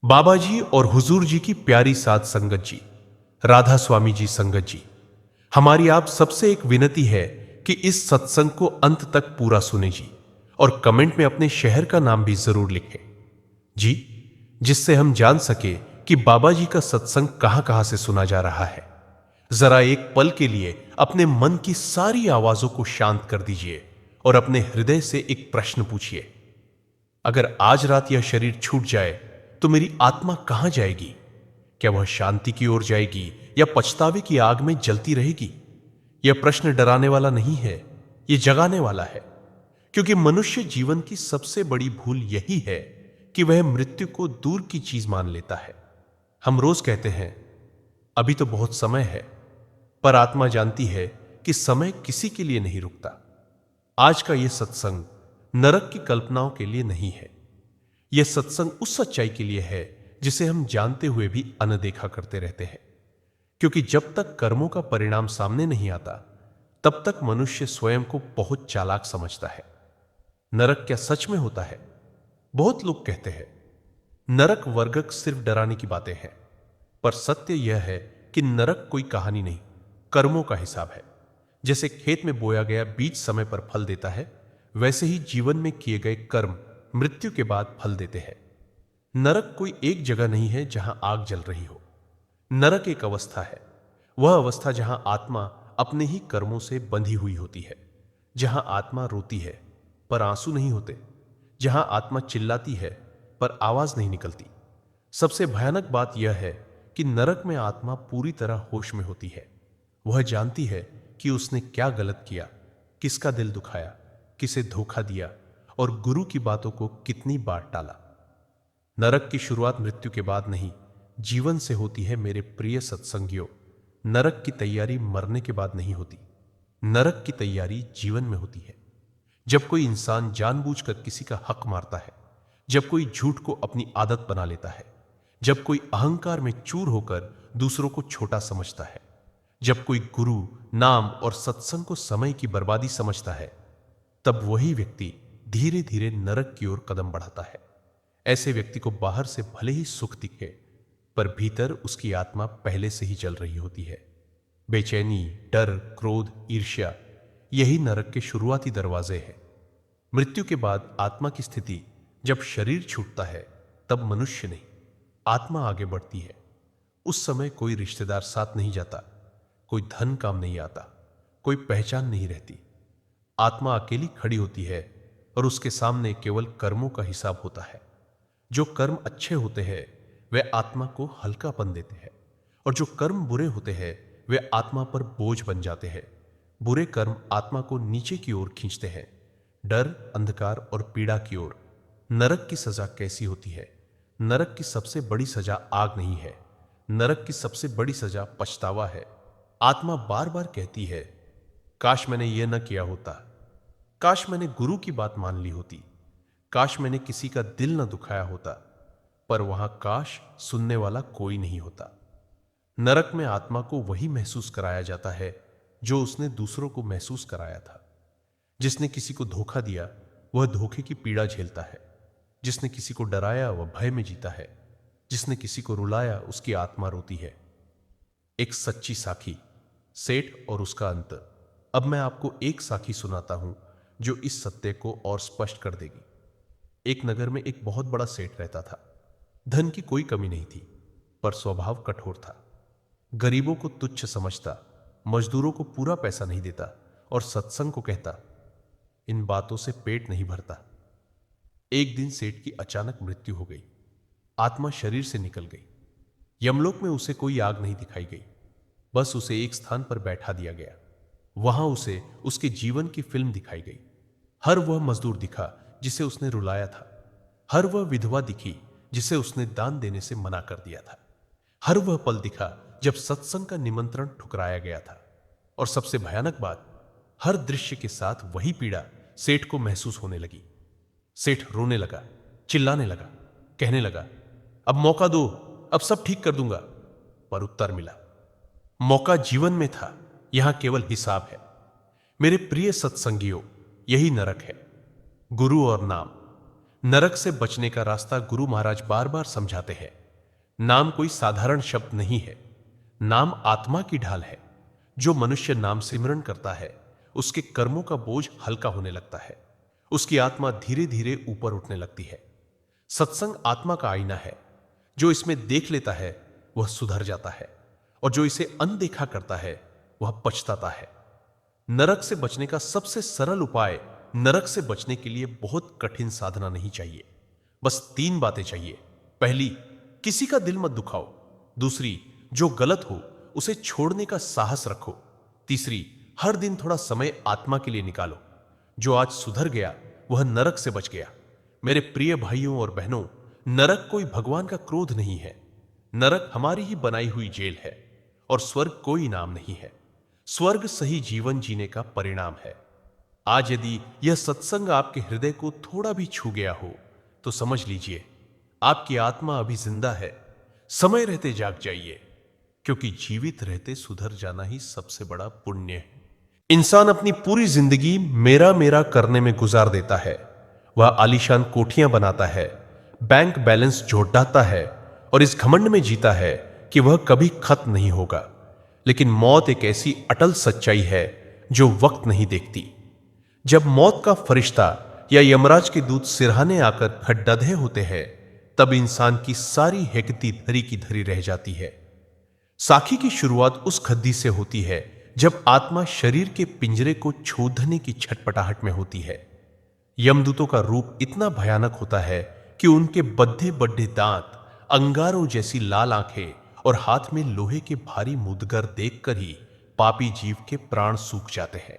बाबा जी और हुजूर जी की प्यारी साध संगत जी, राधा स्वामी जी संगत जी, हमारी आप सबसे एक विनती है कि इस सत्संग को अंत तक पूरा सुने जी, और कमेंट में अपने शहर का नाम भी जरूर लिखें जी, जिससे हम जान सके कि बाबा जी का सत्संग कहां कहां से सुना जा रहा है। जरा एक पल के लिए अपने मन की सारी आवाजों को शांत कर दीजिए और अपने हृदय से एक प्रश्न पूछिए। अगर आज रात यह शरीर छूट जाए तो मेरी आत्मा कहां जाएगी? क्या वह शांति की ओर जाएगी या पछतावे की आग में जलती रहेगी? यह प्रश्न डराने वाला नहीं है, यह जगाने वाला है। क्योंकि मनुष्य जीवन की सबसे बड़ी भूल यही है कि वह मृत्यु को दूर की चीज मान लेता है। हम रोज कहते हैं अभी तो बहुत समय है, पर आत्मा जानती है कि समय किसी के लिए नहीं रुकता। आज का यह सत्संग नरक की कल्पनाओं के लिए नहीं है। यह सत्संग उस सच्चाई के लिए है जिसे हम जानते हुए भी अनदेखा करते रहते हैं। क्योंकि जब तक कर्मों का परिणाम सामने नहीं आता, तब तक मनुष्य स्वयं को बहुत चालाक समझता है। नरक क्या सच में होता है? बहुत लोग कहते हैं नरक वर्गक सिर्फ डराने की बातें हैं, पर सत्य यह है कि नरक कोई कहानी नहीं, कर्मों का हिसाब है। जैसे खेत में बोया गया बीज समय पर फल देता है, वैसे ही जीवन में किए गए कर्म मृत्यु के बाद फल देते हैं। नरक कोई एक जगह नहीं है जहां आग जल रही हो। नरक एक अवस्था है, वह अवस्था जहां आत्मा अपने ही कर्मों से बंधी हुई होती है, जहां आत्मा रोती है पर आंसू नहीं होते, जहां आत्मा चिल्लाती है पर आवाज नहीं निकलती। सबसे भयानक बात यह है कि नरक में आत्मा पूरी तरह होश में होती है। वह जानती है कि उसने क्या गलत किया, किसका दिल दुखाया, किसे धोखा दिया और गुरु की बातों को कितनी बार टाला। नरक की शुरुआत मृत्यु के बाद नहीं, जीवन से होती है मेरे प्रिय सत्संगियों। नरक की तैयारी मरने के बाद नहीं होती, नरक की तैयारी जीवन में होती है। जब कोई इंसान जानबूझकर किसी का हक मारता है, जब कोई झूठ को अपनी आदत बना लेता है, जब कोई अहंकार में चूर होकर दूसरों को छोटा समझता है, जब कोई गुरु, नाम और सत्संग को समय की बर्बादी समझता है, तब वही व्यक्ति धीरे धीरे नरक की ओर कदम बढ़ाता है। ऐसे व्यक्ति को बाहर से भले ही सुख दिखे, पर भीतर उसकी आत्मा पहले से ही जल रही होती है। बेचैनी, डर, क्रोध, ईर्ष्या, यही नरक के शुरुआती दरवाजे हैं। मृत्यु के बाद आत्मा की स्थिति जब शरीर छूटता है, तब मनुष्य नहीं, आत्मा आगे बढ़ती है। उस समय कोई रिश्तेदार साथ नहीं जाता, कोई धन काम नहीं आता, कोई पहचान नहीं रहती। आत्मा अकेली खड़ी होती है और उसके सामने केवल कर्मों का हिसाब होता है। जो कर्म अच्छे होते हैं वे आत्मा को हल्कापन देते हैं, और जो कर्म बुरे होते हैं वे आत्मा पर बोझ बन जाते हैं। बुरे कर्म आत्मा को नीचे की ओर खींचते हैं, डर, अंधकार और पीड़ा की ओर। नरक की सजा कैसी होती है? नरक की सबसे बड़ी सजा आग नहीं है, नरक की सबसे बड़ी सजा पछतावा है। आत्मा बार बार कहती है काश मैंने यह न किया होता, काश मैंने गुरु की बात मान ली होती, काश मैंने किसी का दिल न दुखाया होता। पर वहां काश सुनने वाला कोई नहीं होता। नरक में आत्मा को वही महसूस कराया जाता है जो उसने दूसरों को महसूस कराया था। जिसने किसी को धोखा दिया वह धोखे की पीड़ा झेलता है, जिसने किसी को डराया वह भय में जीता है, जिसने किसी को रुलाया उसकी आत्मा रोती है। एक सच्ची साखी, सेठ और उसका अंत। अब मैं आपको एक साखी सुनाता हूं जो इस सत्य को और स्पष्ट कर देगी। एक नगर में एक बहुत बड़ा सेठ रहता था। धन की कोई कमी नहीं थी, पर स्वभाव कठोर था। गरीबों को तुच्छ समझता, मजदूरों को पूरा पैसा नहीं देता और सत्संग को कहता इन बातों से पेट नहीं भरता। एक दिन सेठ की अचानक मृत्यु हो गई। आत्मा शरीर से निकल गई। यमलोक में उसे कोई आग नहीं दिखाई गई, बस उसे एक स्थान पर बैठा दिया गया। वहां उसे उसके जीवन की फिल्म दिखाई गई। हर वह मजदूर दिखा जिसे उसने रुलाया था, हर वह विधवा दिखी जिसे उसने दान देने से मना कर दिया था, हर वह पल दिखा जब सत्संग का निमंत्रण ठुकराया गया था। और सबसे भयानक बात, हर दृश्य के साथ वही पीड़ा सेठ को महसूस होने लगी। सेठ रोने लगा, चिल्लाने लगा, कहने लगा अब मौका दो, अब सब ठीक कर दूंगा। पर उत्तर मिला, मौका जीवन में था, यहां केवल हिसाब है। मेरे प्रिय सत्संगियों, यही नरक है। गुरु और नाम, नरक से बचने का रास्ता गुरु महाराज बार बार समझाते हैं। नाम कोई साधारण शब्द नहीं है। नाम आत्मा की ढाल है। जो मनुष्य नाम सिमरन करता है, उसके कर्मों का बोझ हल्का होने लगता है। उसकी आत्मा धीरे धीरे ऊपर उठने लगती है। सत्संग आत्मा का आईना है। जो इसमें देख लेता है वह सुधर जाता है, और जो इसे अनदेखा करता है वह पछताता है। नरक से बचने का सबसे सरल उपाय, नरक से बचने के लिए बहुत कठिन साधना नहीं चाहिए। बस 3 बातें चाहिए। पहली, किसी का दिल मत दुखाओ। दूसरी, जो गलत हो उसे छोड़ने का साहस रखो। तीसरी, हर दिन थोड़ा समय आत्मा के लिए निकालो। जो आज सुधर गया वह नरक से बच गया। मेरे प्रिय भाइयों और बहनों, नरक कोई भगवान का क्रोध नहीं है। नरक हमारी ही बनाई हुई जेल है, और स्वर्ग कोई नाम नहीं है। स्वर्ग सही जीवन जीने का परिणाम है। आज यदि यह सत्संग आपके हृदय को थोड़ा भी छू गया हो तो समझ लीजिए आपकी आत्मा अभी जिंदा है। समय रहते जाग जाइए, क्योंकि जीवित रहते सुधर जाना ही सबसे बड़ा पुण्य है। इंसान अपनी पूरी जिंदगी मेरा मेरा करने में गुजार देता है। वह आलीशान कोठियां बनाता है, बैंक बैलेंस जोड़ता है, और इस घमंड में जीता है कि वह कभी खत्म नहीं होगा। लेकिन मौत एक ऐसी अटल सच्चाई है जो वक्त नहीं देखती। जब मौत का फरिश्ता या यमराज के दूत सिरहाने आकर खड्डाधे होते हैं, तब इंसान की सारी हेकती धरी की धरी रह जाती है। साखी की शुरुआत उस खद्दी से होती है जब आत्मा शरीर के पिंजरे को छोड़ने की छटपटाहट में होती है। यमदूतों का रूप इतना भयानक होता है कि उनके बद्धे बड्ढे दांत, अंगारों जैसी लाल आंखें और हाथ में लोहे के भारी मुदगर देखकर ही पापी जीव के प्राण सूख जाते हैं।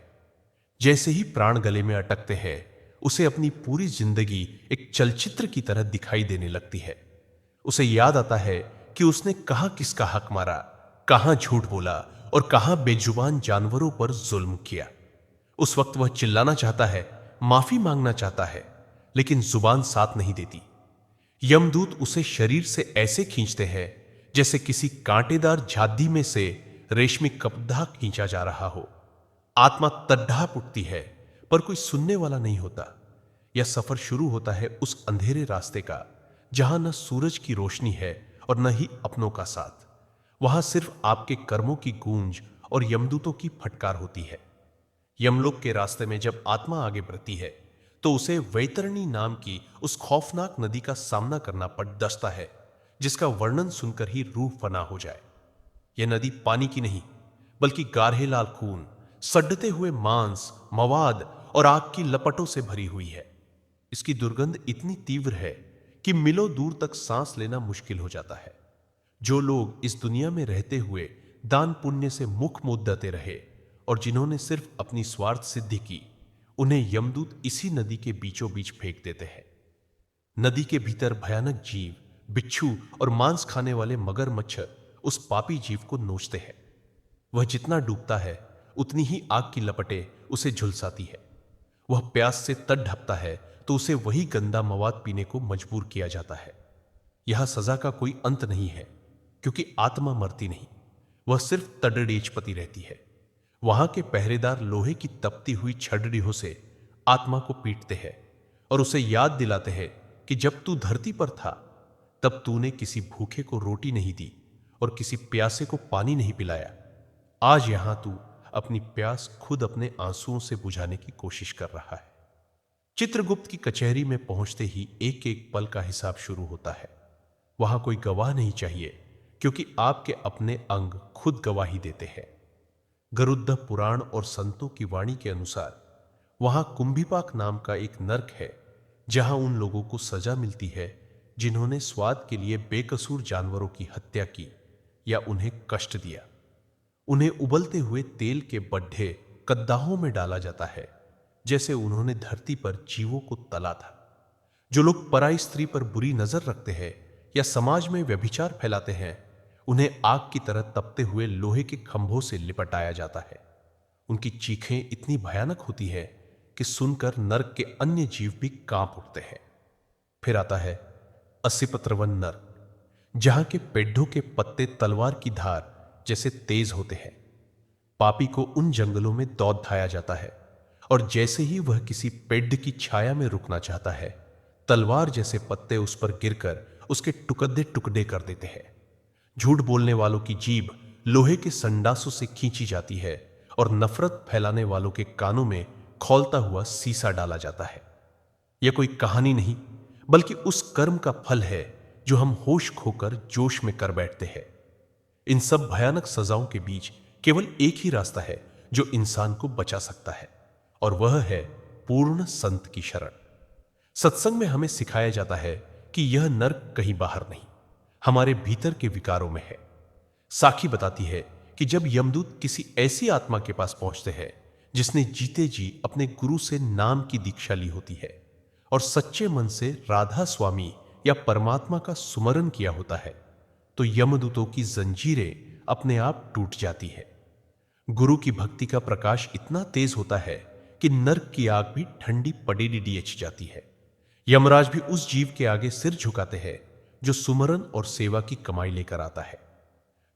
जैसे ही प्राण गले में अटकते हैं, उसे अपनी पूरी जिंदगी एक चलचित्र की तरह दिखाई देने लगती है। उसे याद आता है कि उसने कहां किसका हक मारा, कहां झूठ बोला और कहां बेजुबान जानवरों पर जुल्म किया। उस वक्त वह चिल्लाना चाहता है, माफी मांगना चाहता है, लेकिन जुबान साथ नहीं देती। यमदूत उसे शरीर से ऐसे खींचते हैं जैसे किसी कांटेदार झादी में से रेशमी कपड़ा खींचा जा रहा हो। आत्मा तड़ाप उठती है, पर कोई सुनने वाला नहीं होता। यह सफर शुरू होता है उस अंधेरे रास्ते का जहां न सूरज की रोशनी है और न ही अपनों का साथ। वहां सिर्फ आपके कर्मों की गूंज और यमदूतों की फटकार होती है। यमलोक के रास्ते में जब आत्मा आगे बढ़ती है तो उसे वैतरणी नाम की उस खौफनाक नदी का सामना करना पड़ दस्ता है, जिसका वर्णन सुनकर ही रूह फना हो जाए। यह नदी पानी की नहीं, बल्कि गाढ़े लाल खून, सड़ते हुए मांस, मवाद और आग की लपटों से भरी हुई है। इसकी दुर्गंध इतनी तीव्र है कि मीलों दूर तक सांस लेना मुश्किल हो जाता है। जो लोग इस दुनिया में रहते हुए दान पुण्य से मुख मुद्दते रहे और जिन्होंने सिर्फ अपनी स्वार्थ सिद्धि की, उन्हें यमदूत इसी नदी के बीचों बीच फेंक देते हैं। नदी के भीतर भयानक जीव, बिच्छू और मांस खाने वाले मगरमच्छ उस पापी जीव को नोचते हैं। वह जितना डूबता है उतनी ही आग की लपटें उसे झुलसाती है। वह प्यास से तड़पता है तो उसे वही गंदा मवाद पीने को मजबूर किया जाता है। यह सजा का कोई अंत नहीं है, क्योंकि आत्मा मरती नहीं, वह सिर्फ तडड़ेचपति रहती है। वहां के पहरेदार लोहे की तपती हुई छड़ड़ियों से आत्मा को पीटते हैं और उसे याद दिलाते हैं कि जब तू धरती पर था तब तूने किसी भूखे को रोटी नहीं दी और किसी प्यासे को पानी नहीं पिलाया। आज यहां तू अपनी प्यास खुद अपने आंसुओं से बुझाने की कोशिश कर रहा है। चित्रगुप्त की कचहरी में पहुंचते ही एक एक पल का हिसाब शुरू होता है। वहां कोई गवाह नहीं चाहिए, क्योंकि आपके अपने अंग खुद गवाही देते हैं। गरुड़ पुराण और संतों की वाणी के अनुसार वहां कुंभीपाक नाम का एक नर्क है, जहां उन लोगों को सजा मिलती है जिन्होंने स्वाद के लिए बेकसूर जानवरों की हत्या की या उन्हें कष्ट दिया। उन्हें उबलते हुए तेल के बड्ढे कद्दाहों में डाला जाता है, जैसे उन्होंने धरती पर जीवों को तला था। जो लोग पराई स्त्री पर बुरी नजर रखते हैं या समाज में व्यभिचार फैलाते हैं, उन्हें आग की तरह तपते हुए लोहे के खंभों से लिपटाया जाता है। उनकी चीखें इतनी भयानक होती है कि सुनकर नर्क के अन्य जीव भी कांप उठते हैं। फिर आता है असिपत्रवन नर्क, जहां के पेड़ों के पत्ते तलवार की धार जैसे तेज होते हैं। पापी को उन जंगलों में दौड़ धाया जाता है, और जैसे ही वह किसी पेड़ की छाया में रुकना चाहता है, तलवार जैसे पत्ते उस पर गिरकर उसके टुकड़े टुकड़े कर देते हैं। झूठ बोलने वालों की जीभ लोहे के संडासों से खींची जाती है और नफरत फैलाने वालों के कानों में खौलता हुआ सीसा डाला जाता है। यह कोई कहानी नहीं, बल्कि उस कर्म का फल है जो हम होश खोकर जोश में कर बैठते हैं। इन सब भयानक सजाओं के बीच केवल एक ही रास्ता है जो इंसान को बचा सकता है, और वह है पूर्ण संत की शरण। सत्संग में हमें सिखाया जाता है कि यह नर्क कहीं बाहर नहीं, हमारे भीतर के विकारों में है। साखी बताती है कि जब यमदूत किसी ऐसी आत्मा के पास पहुंचते हैं जिसने जीते जी अपने गुरु से नाम की दीक्षा ली होती है और सच्चे मन से राधा स्वामी या परमात्मा का सुमरन किया होता है, तो यमदूतों की जंजीरें अपने आप टूट जाती है। गुरु की भक्ति का प्रकाश इतना तेज होता है कि नर्क की आग भी ठंडी पड़ेडी डिएच जाती है। यमराज भी उस जीव के आगे सिर झुकाते हैं जो सुमरन और सेवा की कमाई लेकर आता है।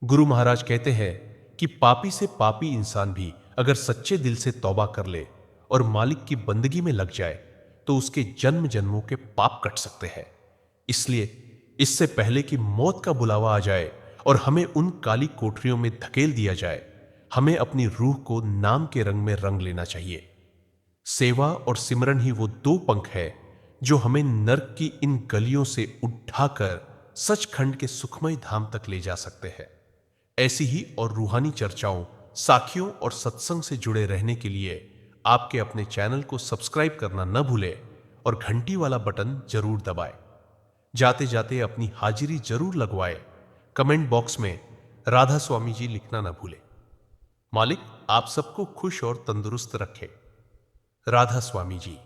गुरु महाराज कहते हैं कि पापी से पापी इंसान भी अगर सच्चे दिल से तौबा कर ले और मालिक की बंदगी में लग जाए तो उसके जन्म जन्मों के पाप कट सकते हैं। इसलिए इससे पहले कि मौत का बुलावा आ जाए और हमें उन काली कोठरियों में धकेल दिया जाए, हमें अपनी रूह को नाम के रंग में रंग लेना चाहिए। सेवा और सिमरन ही वो दो पंख है जो हमें नर्क की इन गलियों से उठाकर सचखंड के सुखमय धाम तक ले जा सकते हैं। ऐसी ही और रूहानी चर्चाओं, साखियों और सत्संग से जुड़े रहने के लिए आपके अपने चैनल को सब्सक्राइब करना न भूलें और घंटी वाला बटन जरूर दबाएं। जाते जाते अपनी हाजिरी जरूर लगवाएं। कमेंट बॉक्स में राधा स्वामी जी लिखना न भूलें। मालिक आप सबको खुश और तंदुरुस्त रखे। राधा स्वामी जी।